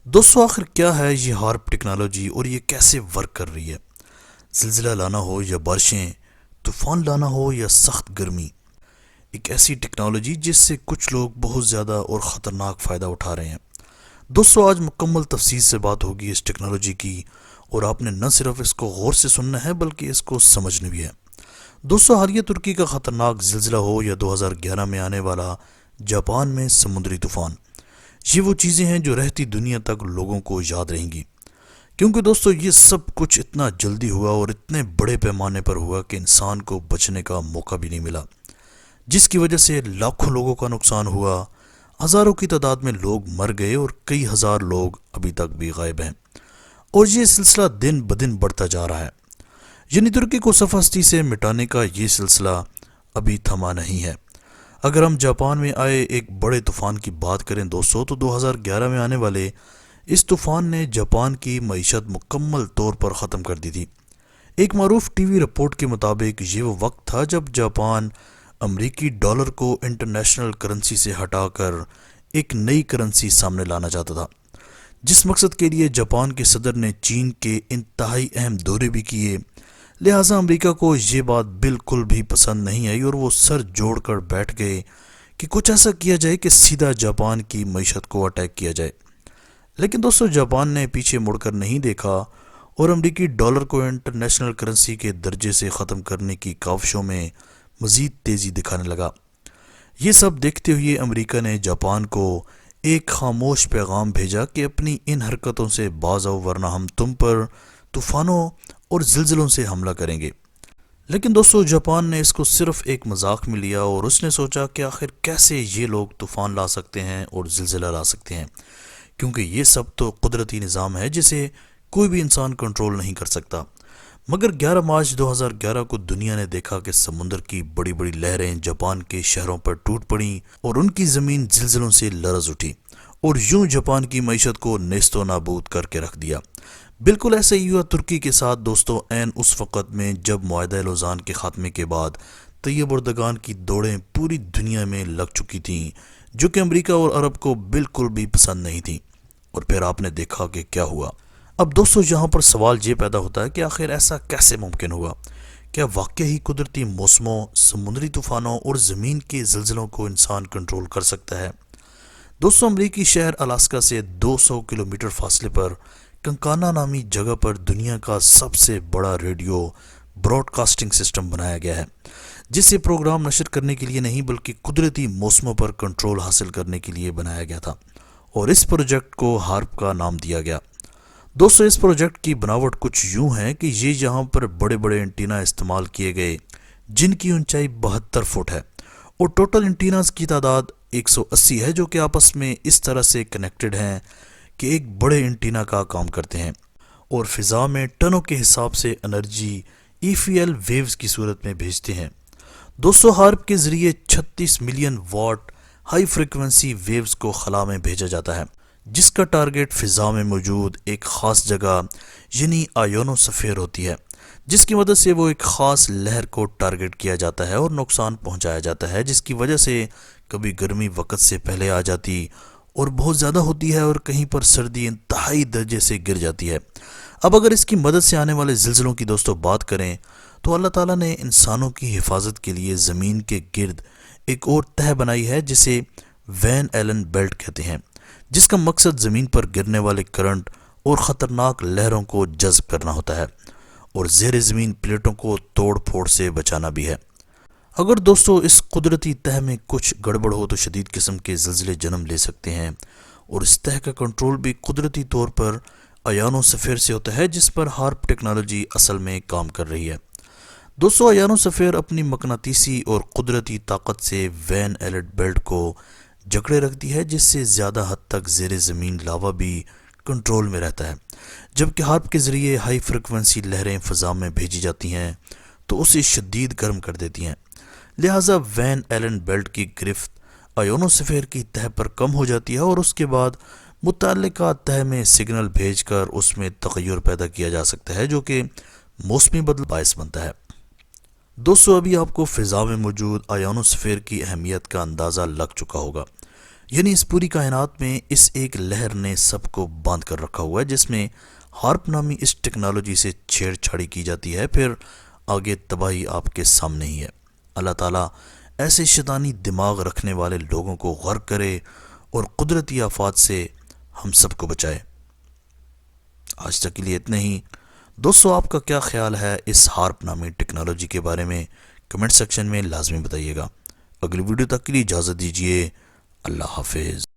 دوستو آخر کیا ہے یہ ہارپ ٹیکنالوجی اور یہ کیسے ورک کر رہی ہے؟ زلزلہ لانا ہو یا بارشیں، طوفان لانا ہو یا سخت گرمی، ایک ایسی ٹیکنالوجی جس سے کچھ لوگ بہت زیادہ اور خطرناک فائدہ اٹھا رہے ہیں۔ دوستو آج مکمل تفصیل سے بات ہوگی اس ٹیکنالوجی کی، اور آپ نے نہ صرف اس کو غور سے سننا ہے بلکہ اس کو سمجھنا بھی ہے۔ دوستو حالیہ ترکی کا خطرناک زلزلہ ہو یا 2011 میں آنے والا جاپان میں سمندری طوفان، یہ وہ چیزیں ہیں جو رہتی دنیا تک لوگوں کو یاد رہیں گی، کیونکہ دوستو یہ سب کچھ اتنا جلدی ہوا اور اتنے بڑے پیمانے پر ہوا کہ انسان کو بچنے کا موقع بھی نہیں ملا، جس کی وجہ سے لاکھوں لوگوں کا نقصان ہوا، ہزاروں کی تعداد میں لوگ مر گئے اور کئی ہزار لوگ ابھی تک بھی غائب ہیں، اور یہ سلسلہ دن بدن بڑھتا جا رہا ہے۔ یعنی ترکی کو صفحہ ہستی سے مٹانے کا یہ سلسلہ ابھی تھما نہیں ہے۔ اگر ہم جاپان میں آئے ایک بڑے طوفان کی بات کریں دوستو، تو 2011 میں آنے والے اس طوفان نے جاپان کی معیشت مکمل طور پر ختم کر دی تھی۔ ایک معروف ٹی وی رپورٹ کے مطابق یہ وہ وقت تھا جب جاپان امریکی ڈالر کو انٹرنیشنل کرنسی سے ہٹا کر ایک نئی کرنسی سامنے لانا چاہتا تھا، جس مقصد کے لیے جاپان کے صدر نے چین کے انتہائی اہم دورے بھی کیے۔ لہٰذا امریکہ کو یہ بات بالکل بھی پسند نہیں آئی اور وہ سر جوڑ کر بیٹھ گئے کہ کچھ ایسا کیا جائے کہ سیدھا جاپان کی معیشت کو اٹیک کیا جائے۔ لیکن دوستو جاپان نے پیچھے مڑ کر نہیں دیکھا اور امریکی ڈالر کو انٹرنیشنل کرنسی کے درجے سے ختم کرنے کی کاوشوں میں مزید تیزی دکھانے لگا۔ یہ سب دیکھتے ہوئے امریکہ نے جاپان کو ایک خاموش پیغام بھیجا کہ اپنی ان حرکتوں سے باز آؤ ورنہ ہم تم پر طوفانوں اور زلزلوں سے حملہ کریں گے۔ لیکن دوستو جاپان نے اس کو صرف ایک مذاق میں لیا اور اس نے سوچا کہ آخر کیسے یہ لوگ طوفان لا سکتے ہیں اور زلزلہ لا سکتے ہیں، کیونکہ یہ سب تو قدرتی نظام ہے جسے کوئی بھی انسان کنٹرول نہیں کر سکتا۔ مگر 11 مارچ 2011 کو دنیا نے دیکھا کہ سمندر کی بڑی بڑی لہریں جاپان کے شہروں پر ٹوٹ پڑیں اور ان کی زمین زلزلوں سے لرز اٹھی اور یوں جاپان کی معیشت کو نیست و نابود کر کے رکھ دیا۔ بالکل ایسے ہی ہوا ترکی کے ساتھ دوستو، عین اس وقت میں جب معاہدہ لوزان کے خاتمے کے بعد طیب اردگان کی دوڑیں پوری دنیا میں لگ چکی تھیں، جو کہ امریکہ اور عرب کو بالکل بھی پسند نہیں تھیں۔ اور پھر آپ نے دیکھا کہ کیا ہوا۔ اب دوستو یہاں پر سوال یہ پیدا ہوتا ہے کہ آخر ایسا کیسے ممکن ہوا؟ کیا واقعی قدرتی موسموں، سمندری طوفانوں اور زمین کے زلزلوں کو انسان کنٹرول کر سکتا ہے؟ دوستو امریکی شہر الاسکا سے 200 کلومیٹر فاصلے پر کنکانا نامی جگہ پر دنیا کا سب سے بڑا ریڈیو براڈ کاسٹنگ سسٹم بنایا گیا ہے، جسے پروگرام نشر کرنے کے لیے نہیں بلکہ قدرتی موسموں پر کنٹرول حاصل کرنے کے لیے بنایا گیا تھا، اور اس پروجیکٹ کو ہارپ کا نام دیا گیا۔ دوستو اس پروجیکٹ کی بناوٹ کچھ یوں ہے کہ یہ یہاں پر بڑے بڑے انٹینا استعمال کیے گئے جن کی اونچائی 72 فٹ ہے، اور ٹوٹل انٹیناز کی تعداد 180 ہے، جو کہ آپس میں اس طرح سے کنیکٹڈ ہیں کہ ایک بڑے انٹینا کا کام کرتے ہیں اور فضا میں ٹنوں کے حساب سے انرجی EFL ویوز کی صورت میں بھیجتے ہیں۔ دوستو ہارپ کے ذریعے 36 million what high frequency waves کو خلا میں بھیجا جاتا ہے، جس کا ٹارگٹ فضا میں موجود ایک خاص جگہ یعنی آیونوسفیر ہوتی ہے، جس کی مدد سے وہ ایک خاص لہر کو ٹارگٹ کیا جاتا ہے اور نقصان پہنچایا جاتا ہے، جس کی وجہ سے کبھی گرمی وقت سے پہلے آ جاتی اور بہت زیادہ ہوتی ہے، اور کہیں پر سردی انتہائی درجے سے گر جاتی ہے۔ اب اگر اس کی مدد سے آنے والے زلزلوں کی دوستو بات کریں تو اللہ تعالیٰ نے انسانوں کی حفاظت کے لیے زمین کے گرد ایک اور تہہ بنائی ہے جسے وین ایلن بیلٹ کہتے ہیں، جس کا مقصد زمین پر گرنے والے کرنٹ اور خطرناک لہروں کو جذب کرنا ہوتا ہے اور زیر زمین پلیٹوں کو توڑ پھوڑ سے بچانا بھی ہے۔ اگر دوستو اس قدرتی تہہ میں کچھ گڑبڑ ہو تو شدید قسم کے زلزلے جنم لے سکتے ہیں، اور اس تہہ کا کنٹرول بھی قدرتی طور پر آیونوسفیر سے ہوتا ہے، جس پر ہارپ ٹیکنالوجی اصل میں کام کر رہی ہے۔ دوستو آیونوسفیر اپنی مقناطیسی اور قدرتی طاقت سے وین ایلن بیلٹ کو جکڑے رکھتی ہے، جس سے زیادہ حد تک زیر زمین لاوا بھی کنٹرول میں رہتا ہے، جبکہ ہارپ کے ذریعے ہائی فریکوینسی لہریں فضا میں بھیجی جاتی ہیں تو اسے شدید گرم کر دیتی ہیں۔ لہٰذا وین ایلن بیلٹ کی گرفت آیونوسفیر کی تہہ پر کم ہو جاتی ہے، اور اس کے بعد متعلقہ تہہ میں سگنل بھیج کر اس میں تغیر پیدا کیا جا سکتا ہے، جو کہ موسمی بدل باعث بنتا ہے۔ دوستو ابھی آپ کو فضا میں موجود آیونوسفیر کی اہمیت کا اندازہ لگ چکا ہوگا، یعنی اس پوری کائنات میں اس ایک لہر نے سب کو باندھ کر رکھا ہوا ہے، جس میں ہارپ نامی اس ٹیکنالوجی سے چھیڑ چھاڑی کی جاتی ہے، پھر آگے تباہی آپ کے سامنے ہی ہے۔ اللہ تعالیٰ ایسے شیطانی دماغ رکھنے والے لوگوں کو غرق کرے اور قدرتی آفات سے ہم سب کو بچائے۔ آج تک کے لیے اتنے ہی۔ دوستو، آپ کا کیا خیال ہے اس ہارپ نامی ٹیکنالوجی کے بارے میں؟ کمنٹ سیکشن میں لازمی بتائیے گا۔ اگلی ویڈیو تک کے لیے اجازت دیجیے۔ اللہ حافظ۔